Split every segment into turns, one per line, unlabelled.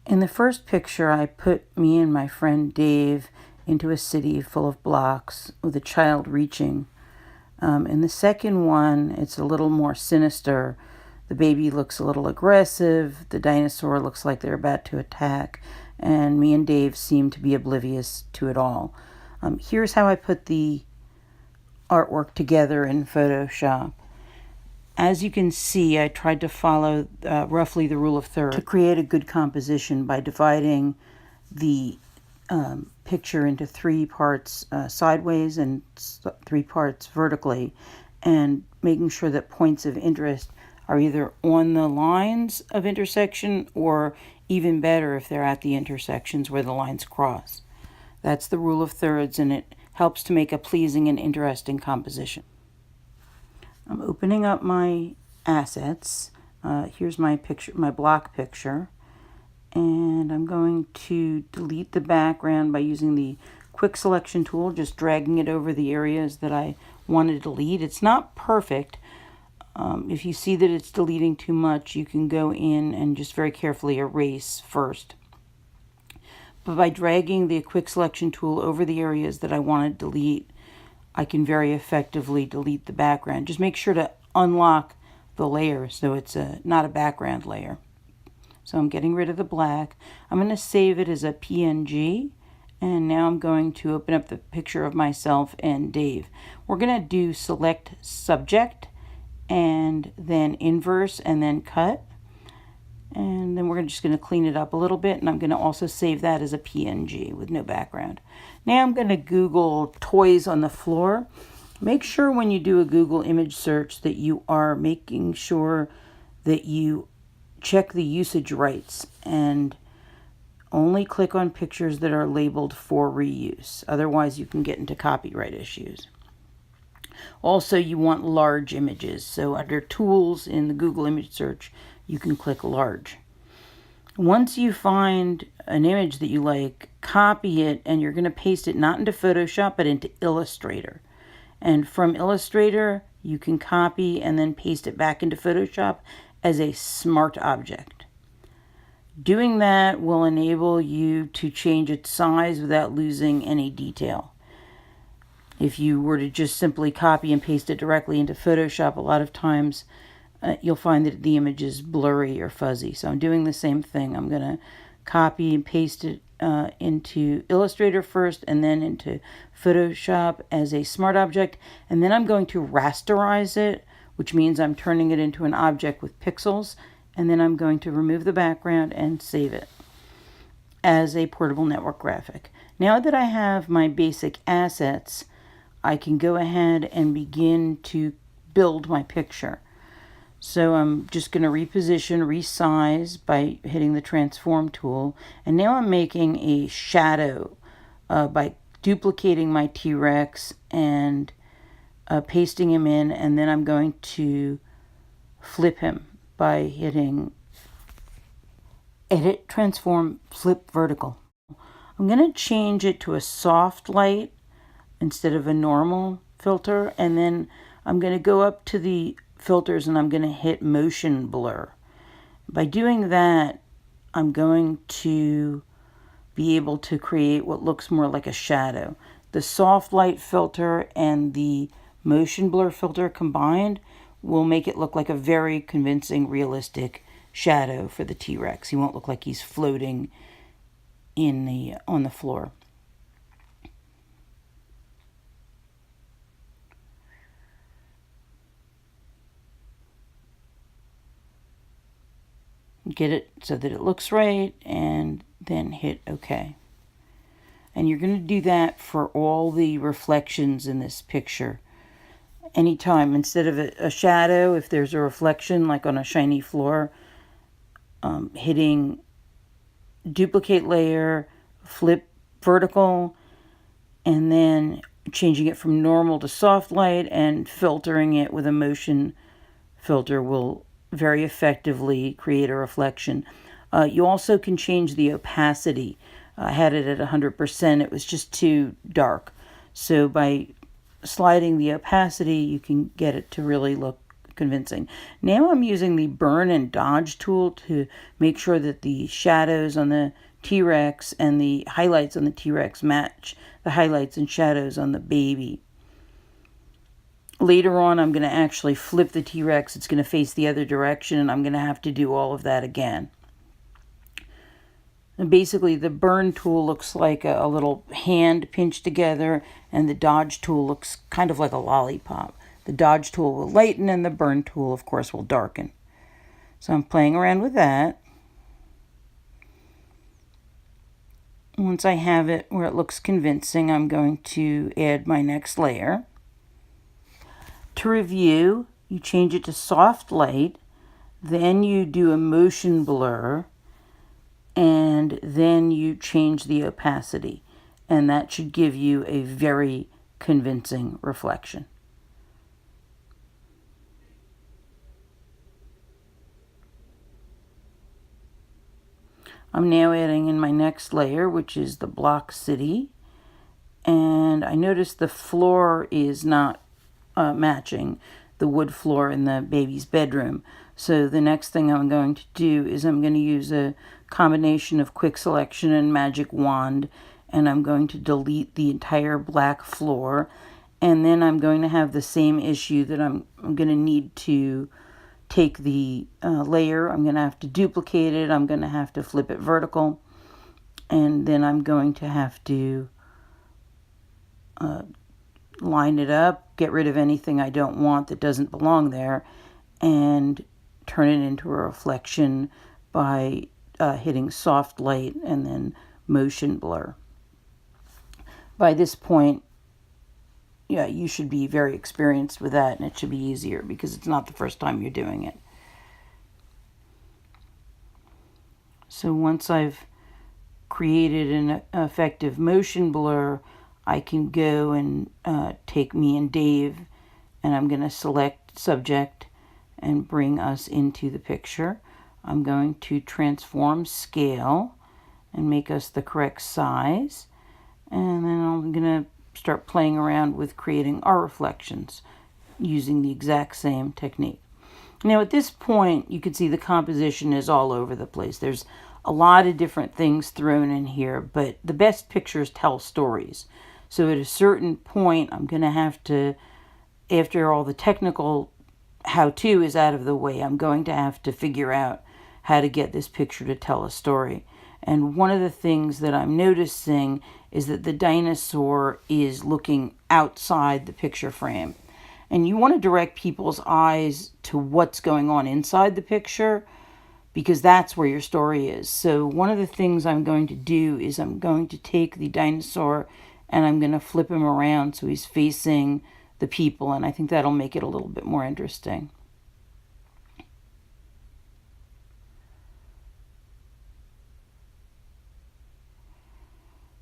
In the first picture, I put me and my friend Dave into a city full of blocks with a child reaching. In the second one, it's a little more sinister. The baby looks a little aggressive, the dinosaur looks like they're about to attack, and me and Dave seem to be oblivious to it all. Here's how I put the artwork together in Photoshop. As you can see, I tried to follow roughly the rule of thirds to create a good composition by dividing the picture into 3 parts sideways and 3 parts vertically, and making sure that points of interest are either on the lines of intersection or, even better, if they're at the intersections where the lines cross. That's the rule of thirds, and it helps to make a pleasing and interesting composition. I'm opening up my assets. Here's my picture, my block picture, and I'm going to delete the background by using the quick selection tool, just dragging it over the areas that I want to delete. It's not perfect. If you see that it's deleting too much, you can go in and just very carefully erase first. But by dragging the quick selection tool over the areas that I want to delete, I can very effectively delete the background. Just make sure to unlock the layer so it's not a background layer. So I'm getting rid of the black. I'm going to save it as a PNG, and now I'm going to open up the picture of myself and Dave. We're going to do select subject and then inverse and then cut. And then we're just going to clean it up a little bit, and I'm going to also save that as a PNG with no background. Now I'm going to Google toys on the floor. Make sure when you do a Google image search that you are making sure that you check the usage rights and only click on pictures that are labeled for reuse. Otherwise, you can get into copyright issues. Also, you want large images. So under Tools in the Google image search, you can click large. Once you find an image that you like, copy it, and you're going to paste it not into Photoshop, but into Illustrator. And from Illustrator, you can copy and then paste it back into Photoshop as a smart object. Doing that will enable you to change its size without losing any detail. If you were to just simply copy and paste it directly into Photoshop, a lot of times you'll find that the image is blurry or fuzzy. So I'm doing the same thing. I'm going to copy and paste it into Illustrator first and then into Photoshop as a smart object. And then I'm going to rasterize it, which means I'm turning it into an object with pixels. And then I'm going to remove the background and save it as a portable network graphic. Now that I have my basic assets, I can go ahead and begin to build my picture. So I'm just going to reposition, resize by hitting the transform tool. And now I'm making a shadow by duplicating my T-Rex and pasting him in. And then I'm going to flip him by hitting Edit, Transform, Flip Vertical. I'm going to change it to a soft light instead of a normal filter. And then I'm going to go up to the filters and I'm going to hit motion blur. By doing that, I'm going to be able to create what looks more like a shadow. The soft light filter and the motion blur filter combined will make it look like a very convincing, realistic shadow for the T-Rex. He won't look like he's floating on the floor. Get it so that it looks right, and then hit OK. And you're going to do that for all the reflections in this picture. Anytime, instead of a shadow, if there's a reflection like on a shiny floor, hitting duplicate layer, flip vertical, and then changing it from normal to soft light and filtering it with a motion filter will very effectively create a reflection. You also can change the opacity. I had it at 100%. It was just too dark. So by sliding the opacity, you can get it to really look convincing. Now I'm using the burn and dodge tool to make sure that the shadows on the T-Rex and the highlights on the T-Rex match the highlights and shadows on the baby. Later on, I'm going to actually flip the T-Rex. It's going to face the other direction, and I'm going to have to do all of that again. And basically, the burn tool looks like a little hand pinched together, and the dodge tool looks kind of like a lollipop. The dodge tool will lighten, and the burn tool, of course, will darken. So I'm playing around with that. Once I have it where it looks convincing, I'm going to add my next layer. To review, you change it to soft light, then you do a motion blur, and then you change the opacity. And that should give you a very convincing reflection. I'm now adding in my next layer, which is the block city. And I notice the floor is not matching the wood floor in the baby's bedroom. So the next thing I'm going to do is I'm going to use a combination of quick selection and magic wand, and I'm going to delete the entire black floor. And then I'm going to have the same issue that I'm going to need to take the layer. I'm going to have to duplicate it. I'm going to have to flip it vertical. And then I'm going to have to line it up, get rid of anything I don't want that doesn't belong there, and turn it into a reflection by hitting soft light and then motion blur. By this point, yeah, you should be very experienced with that, and it should be easier because it's not the first time you're doing it. So once I've created an effective motion blur, I can go and take me and Dave, and I'm going to select subject and bring us into the picture. I'm going to transform scale and make us the correct size, and then I'm going to start playing around with creating our reflections using the exact same technique. Now at this point, you can see the composition is all over the place. There's a lot of different things thrown in here, but the best pictures tell stories. So at a certain point, I'm going to have to, after all the technical how-to is out of the way, I'm going to have to figure out how to get this picture to tell a story. And one of the things that I'm noticing is that the dinosaur is looking outside the picture frame. And you want to direct people's eyes to what's going on inside the picture, because that's where your story is. So one of the things I'm going to do is I'm going to take the dinosaur and I'm going to flip him around so he's facing the people, and I think that'll make it a little bit more interesting.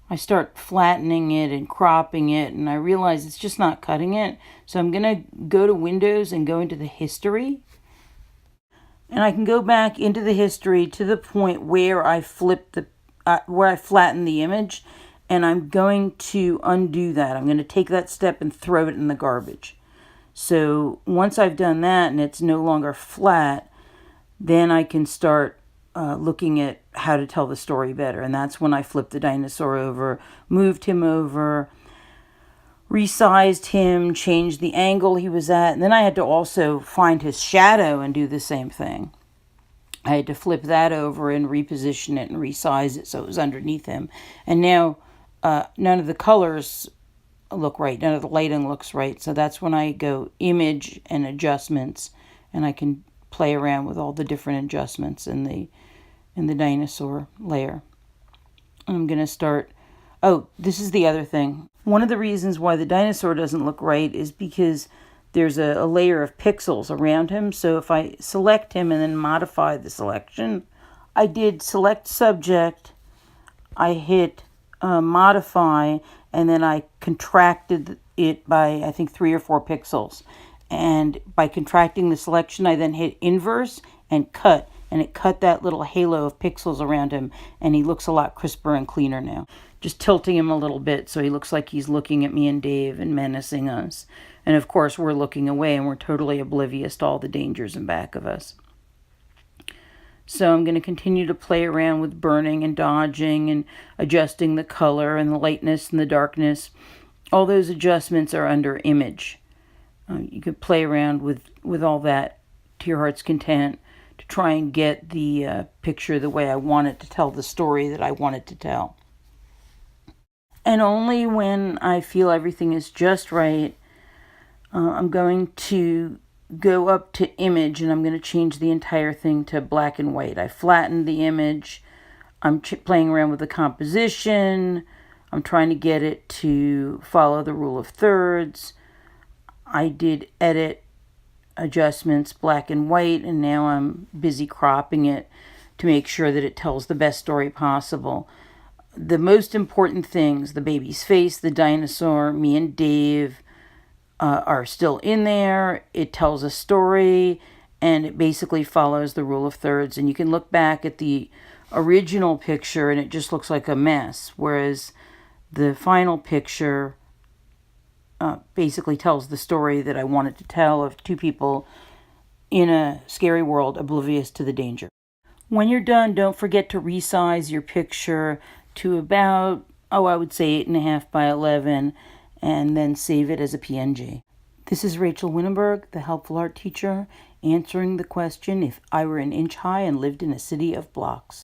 I start flattening it and cropping it, and I realize it's just not cutting it. So I'm going to go to Windows and go into the history. And I can go back into the history to the point where I flatten the image, and I'm going to undo that. I'm going to take that step and throw it in the garbage. So once I've done that and it's no longer flat, then I can start looking at how to tell the story better. And that's when I flipped the dinosaur over, moved him over, resized him, changed the angle he was at. And then I had to also find his shadow and do the same thing. I had to flip that over and reposition it and resize it so it was underneath him. And now none of the colors look right. None of the lighting looks right. So that's when I go image and adjustments, and I can play around with all the different adjustments in the dinosaur layer. I'm going to start. Oh, this is the other thing. One of the reasons why the dinosaur doesn't look right is because there's a layer of pixels around him. So if I select him and then modify the selection, I did select subject, I hit modify, and then I contracted it by, I think, 3 or 4 pixels. And by contracting the selection, I then hit inverse and cut. and it cut that little halo of pixels around him, and he looks a lot crisper and cleaner now. Just tilting him a little bit so he looks like he's looking at me and Dave and menacing us. And of course we're looking away and we're totally oblivious to all the dangers in back of us. So I'm going to continue to play around with burning and dodging and adjusting the color and the lightness and the darkness. All those adjustments are under image. You could play around with all that to your heart's content to try and get the picture the way I want it to tell the story that I want it to tell. And only when I feel everything is just right, I'm going to go up to image and I'm going to change the entire thing to black and white. I flattened the image. I'm playing around with the composition. I'm trying to get it to follow the rule of thirds. I did edit adjustments black and white, and now I'm busy cropping it to make sure that it tells the best story possible. The most important things, the baby's face, the dinosaur, me and Dave, are still in there. It tells a story, and it basically follows the rule of thirds. And you can look back at the original picture, and it just looks like a mess, whereas the final picture basically tells the story that I wanted to tell of two people in a scary world oblivious to the danger. When you're done, don't forget to resize your picture to about, I would say 8.5 by 11, and then save it as a PNG. This is Rachel Winneberg, the helpful art teacher, answering the question, if I were an inch high and lived in a city of blocks.